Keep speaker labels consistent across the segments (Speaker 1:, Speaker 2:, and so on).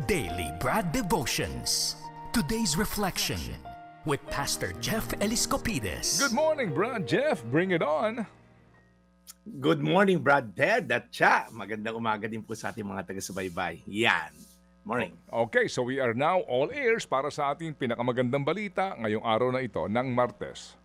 Speaker 1: Daily Brad Devotions. Today's reflection with Pastor Jeff Eliscopides.
Speaker 2: Good morning, Brad Jeff. Bring it on.
Speaker 3: Good morning, Brad Ted at Cha. Magandang umaga din po sa ating mga taga-subaybay. Yan. Morning.
Speaker 2: Okay, so we are now all ears para sa ating pinakamagandang balita ngayong araw na ito ng Martes.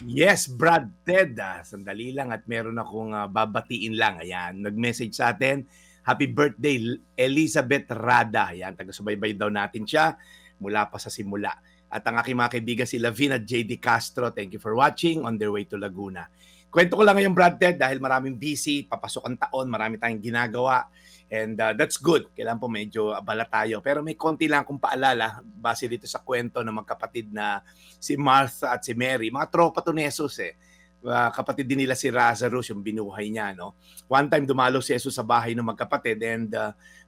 Speaker 3: Yes, Brad Ted. Sandali lang at meron akong babatiin lang. Ayan, nag-message sa atin. Happy birthday, Elizabeth Rada. Ayan, taga-subaybay daw natin siya mula pa sa simula. At ang aking mga kaibigan si Lavina J.D. Castro, thank you for watching on their way to Laguna. Kwento ko lang ngayon, Brad Ted, dahil maraming busy, papasok ang taon, marami tayong ginagawa. And that's good. Kailangan po medyo abala tayo. Pero may konti lang akong paalala base dito sa kwento ng magkapatid na si Martha at si Mary. Mga tropa to ni Jesus eh. Kapatid din nila si Lazarus, yung binuhay niya. No? One time dumalo si Jesus sa bahay ng magkapatid and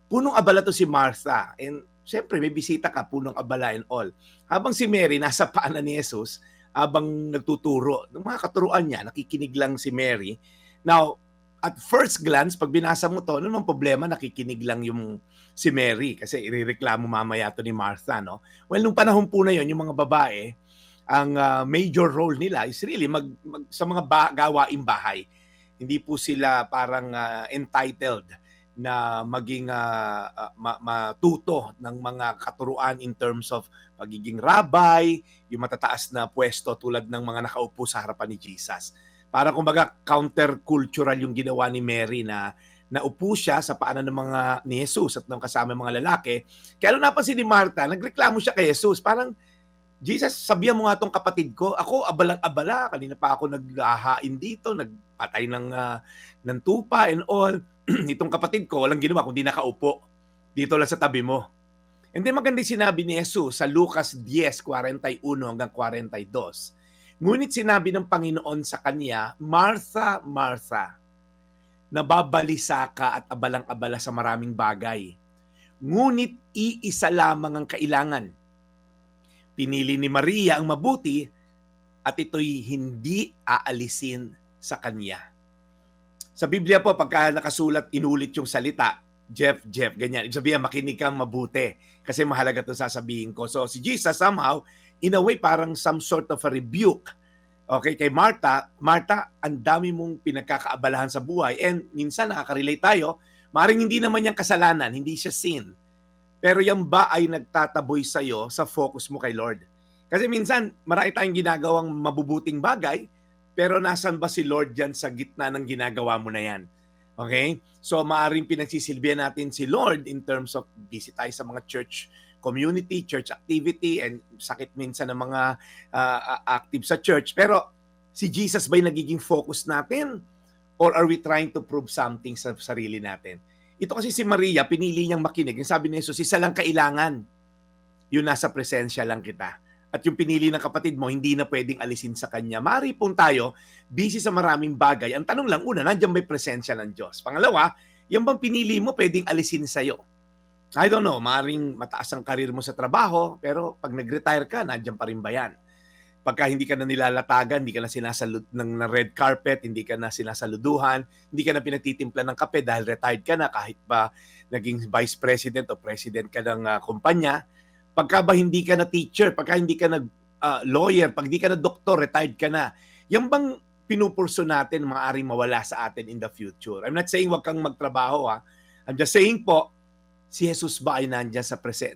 Speaker 3: punong abala to si Martha. And syempre may bisita ka, punong abala and all. Habang si Mary nasa paanan ni Jesus, habang nagtuturo, ng mga katuruan niya, nakikinig lang si Mary. Now, at first glance, pag binasa mo to, ano namang problema, nakikinig lang yung si Mary kasi irereklamo mamaya to ni Martha, no? Well, nung panahon po na yon, yung mga babae, ang major role nila is really sa mga gawaing bahay. Hindi po sila parang entitled na maging matuto ng mga katuruan in terms of pagiging rabbi, yung matataas na pwesto tulad ng mga nakaupo sa harapan ni Jesus. Para kumbaga countercultural yung ginawa ni Mary na naupo siya sa paanan ng mga ni Jesus at ng kasama mga lalaki. Kaya nung napansin ni Martha, nagreklamo siya kay Jesus. Parang, Jesus, sabihan mo nga tong kapatid ko, ako abalang-abala, kanina pa ako naghahain dito, nagpatay ng tupa and all. Itong kapatid ko, walang ginawa kundi nakaupo dito lang sa tabi mo. And then maganda sinabi ni Jesus sa Lucas 10:41 hanggang 42. Ngunit sinabi ng Panginoon sa kanya, Martha, Martha, nababalisa ka at abalang-abala sa maraming bagay. Ngunit iisa lamang ang kailangan. Pinili ni Maria ang mabuti at ito'y hindi aalisin sa kanya. Sa Biblia po, pagka nakasulat, inulit yung salita, Jeff, ganyan. Ibig sabihin, makinig kang mabuti kasi mahalaga ito sasabihin ko. So si Jesus somehow, in a way, parang some sort of a rebuke. Okay, kay Martha, ang dami mong pinagkakaabalahan sa buhay and minsan nakaka-relate tayo, maaaring hindi naman yung kasalanan, hindi siya sin. Pero yan ba ay nagtataboy sa'yo sa focus mo kay Lord? Kasi minsan, marami tayong ginagawang mabubuting bagay, pero nasan ba si Lord dyan sa gitna ng ginagawa mo na yan? Okay? So, maaaring pinagsisilbihan natin si Lord in terms of busy tayo sa mga church community, church activity, and sakit minsan ng mga active sa church. Pero, si Jesus ba'y nagiging focus natin? Or are we trying to prove something sa sarili natin? Ito kasi si Maria, pinili niyang makinig. Yung sabi ni Jesus, isa lang kailangan. Yung nasa presensya lang kita. At yung pinili ng kapatid mo, hindi na pwedeng alisin sa kanya. Mari pong tayo, busy sa maraming bagay. Ang tanong lang, una, nandiyan may presensya ng Diyos. Pangalawa, yung bang pinili mo, pwedeng alisin sa'yo. I don't know, maring mataas ang karir mo sa trabaho, pero pag nag-retire ka, nandiyan pa rin ba yan? Pagka hindi ka na nilalatagan, hindi ka na sinasalud ng red carpet, hindi ka na sinasaluduhan, hindi ka na pinagtitimpla ng kape dahil retired ka na kahit pa naging vice president o president ka ng kumpanya. Pagka ba hindi ka na teacher, pagka hindi ka na lawyer, pag hindi ka na doktor, retired ka na. Yan bang pinupurso natin maaaring mawala sa atin in the future? I'm not saying wag kang magtrabaho ha. I'm just saying po, si Jesus ba ay nandiyan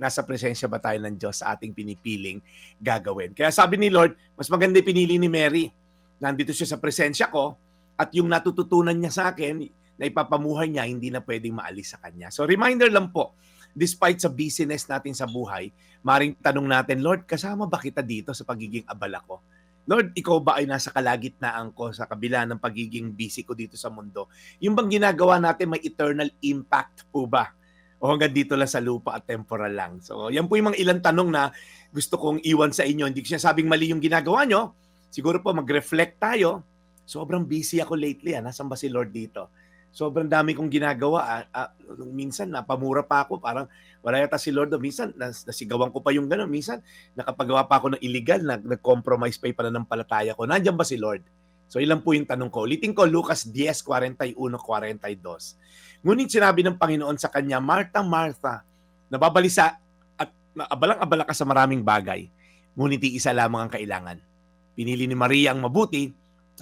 Speaker 3: nasa presensya ba tayo ng Diyos sa ating pinipiling gagawin? Kaya sabi ni Lord, mas maganda pinili ni Mary. Nandito siya sa presensya ko at yung natututunan niya sa akin na ipapamuhay niya, hindi na pwedeng maalis sa kanya. So reminder lang po, despite sa busyness natin sa buhay, maring tanong natin, Lord, kasama ba kita dito sa pagiging abala ko? Lord, ikaw ba ay nasa kalagitnaan ko sa kabila ng pagiging busy ko dito sa mundo? Yung bang ginagawa natin may eternal impact po ba? O hanggang dito lang sa lupa at temporal lang. So, yan po yung mga ilang tanong na gusto kong iwan sa inyo. Hindi ko sinasabing mali yung ginagawa nyo. Siguro po mag-reflect tayo. Sobrang busy ako lately. Nasaan ba si Lord dito? Sobrang dami kong ginagawa. Minsan, napamura pa ako. Parang wala yata si Lord. Minsan, nasigawan ko pa yung gano'n. Minsan, nakapagawa pa ako ng illegal. Nag-compromise pa yung pananampalataya ko. Nandiyan ba si Lord? So ilan po yung tanong ko? Ulitin ko, Lucas 10:41-42. Ngunit sinabi ng Panginoon sa kanya, Martha, Martha, nababalisa at abalang-abala ka sa maraming bagay, ngunit isa lamang ang kailangan. Pinili ni Maria ang mabuti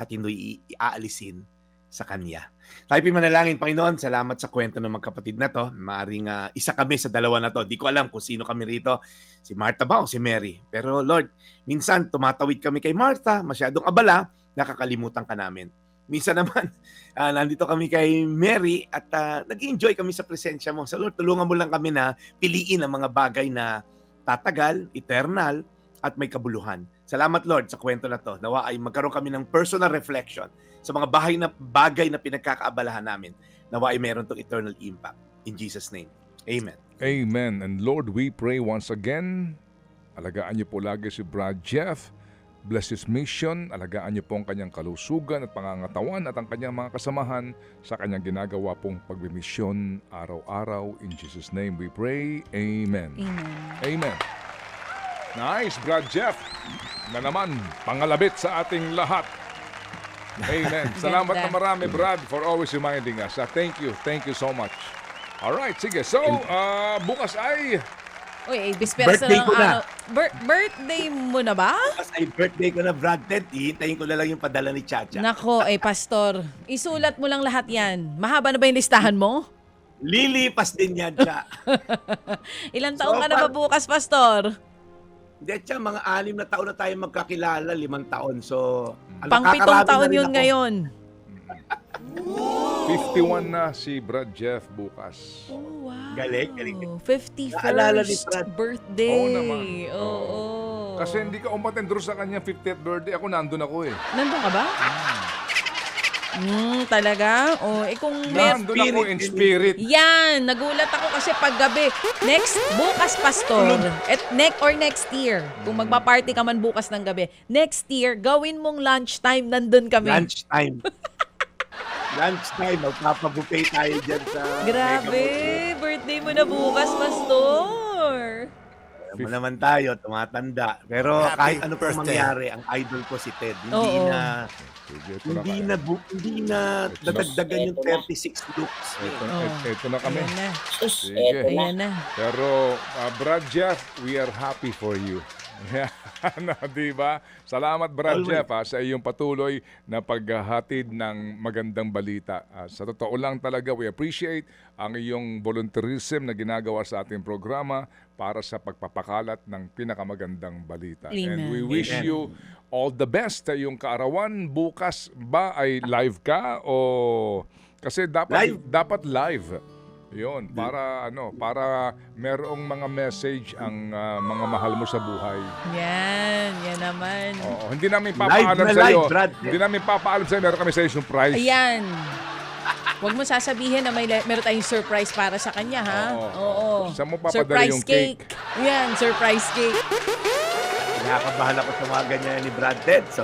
Speaker 3: at hindi iaalisin sa kanya. Tayo manalangin, Panginoon, salamat sa kwento ng magkapatid na to. Maaring isa kami sa dalawa na to. Di ko alam kung sino kami rito, si Martha ba o si Mary. Pero Lord, minsan tumatawid kami kay Martha, masyadong abala, nakakalimutan ka namin. Minsan naman, nandito kami kay Mary at nag-enjoy kami sa presensya mo. So Lord, tulungan mo lang kami na piliin ang mga bagay na tatagal, eternal, at may kabuluhan. Salamat Lord sa kwento na to. Nawa ay magkaroon kami ng personal reflection sa mga bagay na pinagkakaabalahan namin. Nawa ay meron tong eternal impact. In Jesus' name, Amen.
Speaker 2: Amen. And Lord, we pray once again, alagaan niyo po lagi si Brad Jeff. Bless his mission. Alagaan niyo po ang kanyang kalusugan at pangangatawan at ang kanyang mga kasamahan sa kanyang ginagawa pong pagbimisyon araw-araw. In Jesus' name we pray. Amen.
Speaker 4: Amen.
Speaker 2: Amen. Nice, Brad Jeff. Na naman, pangalabit sa ating lahat. Amen. Salamat na marami, Brad, for always reminding us. Thank you. Thank you so much. Alright, sige. So, bukas ay...
Speaker 4: Uy, bisperas
Speaker 3: Birthday
Speaker 4: na
Speaker 3: ko
Speaker 4: ng
Speaker 3: na.
Speaker 4: birthday mo na ba?
Speaker 3: Bukas ay birthday ko na, Brad Ted. Hihintayin ko na lang yung padala ni Chacha.
Speaker 4: Nako, pastor. Isulat mo lang lahat yan. Mahaba na ba yung listahan mo?
Speaker 3: Lilipas din yan, Cha.
Speaker 4: Ilang taong ka na ba bukas, pastor?
Speaker 3: Hindi, Cha, mga 6 na taon na tayo magkakilala, 5 taon. So,
Speaker 4: Pang 7
Speaker 3: nakakarami na
Speaker 4: taon
Speaker 3: rin
Speaker 4: yun
Speaker 3: ako.
Speaker 4: ngayon.
Speaker 2: 51 na si Brad Jeff bukas.
Speaker 4: Oh, wow.
Speaker 3: Galing.
Speaker 4: 51st
Speaker 3: Naalala ni Brad.
Speaker 4: birthday.
Speaker 2: Oo naman.
Speaker 4: Oo.
Speaker 2: Kasi hindi ka umattend doon sa kanyang 50th birthday. Ako nandun ako eh.
Speaker 4: Nandun ka ba? Talaga? Kung
Speaker 2: Nandun ako in spirit.
Speaker 4: Yan, nagulat ako kasi paggabi. Bukas, pastor. Next year. Kung magpa-party ka man bukas ng gabi. Next year, gawin mong lunchtime, nandun kami.
Speaker 3: Lunchtime. Lunchtime, magpapabuffet tayo dyan sa...
Speaker 4: Grabe, birthday mo na bukas, pastor.
Speaker 3: Alam mo naman tayo, tumatanda. Pero kahit ano pa mangyari, ang idol ko si Ted. Hindi
Speaker 4: Oo.
Speaker 3: na...
Speaker 2: Sige, ito na
Speaker 3: Hindi na dadagdagan yung 36 looks.
Speaker 2: Ito na kami.
Speaker 4: Ayan na.
Speaker 2: Sige.
Speaker 4: Ayan na.
Speaker 2: Pero, Brad Jeff, we are happy for you. Ano, di ba? Salamat, Brad
Speaker 3: Always.
Speaker 2: Jeff, sa iyong patuloy na paghahatid ng magandang balita. Sa totoo lang talaga, we appreciate ang iyong volunteerism na ginagawa sa ating programa para sa pagpapakalat ng pinakamagandang balita. And
Speaker 4: Amen.
Speaker 2: we wish
Speaker 3: Amen.
Speaker 2: you all the best sa iyong kaarawan. Bukas ba ay live ka o kasi dapat live. 'Yon, para merong mga message ang mga mahal mo sa buhay.
Speaker 4: Yan naman.
Speaker 2: Oo, hindi namin
Speaker 3: Live
Speaker 2: papaalam
Speaker 3: na
Speaker 2: sa iyo.
Speaker 3: live, Brad.
Speaker 2: Hindi namin papaalam sa iyo, meron kami sa iyo surprise.
Speaker 4: Ayan. Huwag mo sasabihin na meron tayong surprise para sa kanya, ha? Oo.
Speaker 2: Saan mo papadala
Speaker 4: Surprise
Speaker 2: yung cake?
Speaker 4: Yan, surprise cake.
Speaker 3: Nakakabahan ako sa mga ganyan ni Brad Ted. So,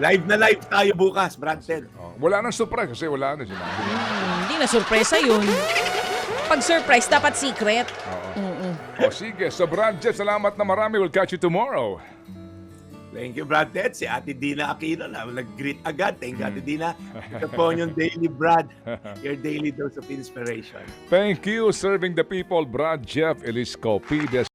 Speaker 3: live na live tayo bukas, Brad Ted.
Speaker 2: Wala nang surprise kasi wala na sinabi.
Speaker 4: Hindi na sorpresa yun. Pag surprise, dapat secret.
Speaker 2: O sige, so Brad Jeff, salamat na marami. We'll catch you tomorrow.
Speaker 3: Thank you, Brad Ted. Si Ate Dina Aquino na nag-greet agad. Thank you, Ate Dina. Ito po yung Daily Brad, your daily dose of inspiration.
Speaker 2: Thank you, serving the people, Brad Jeff Eliscopides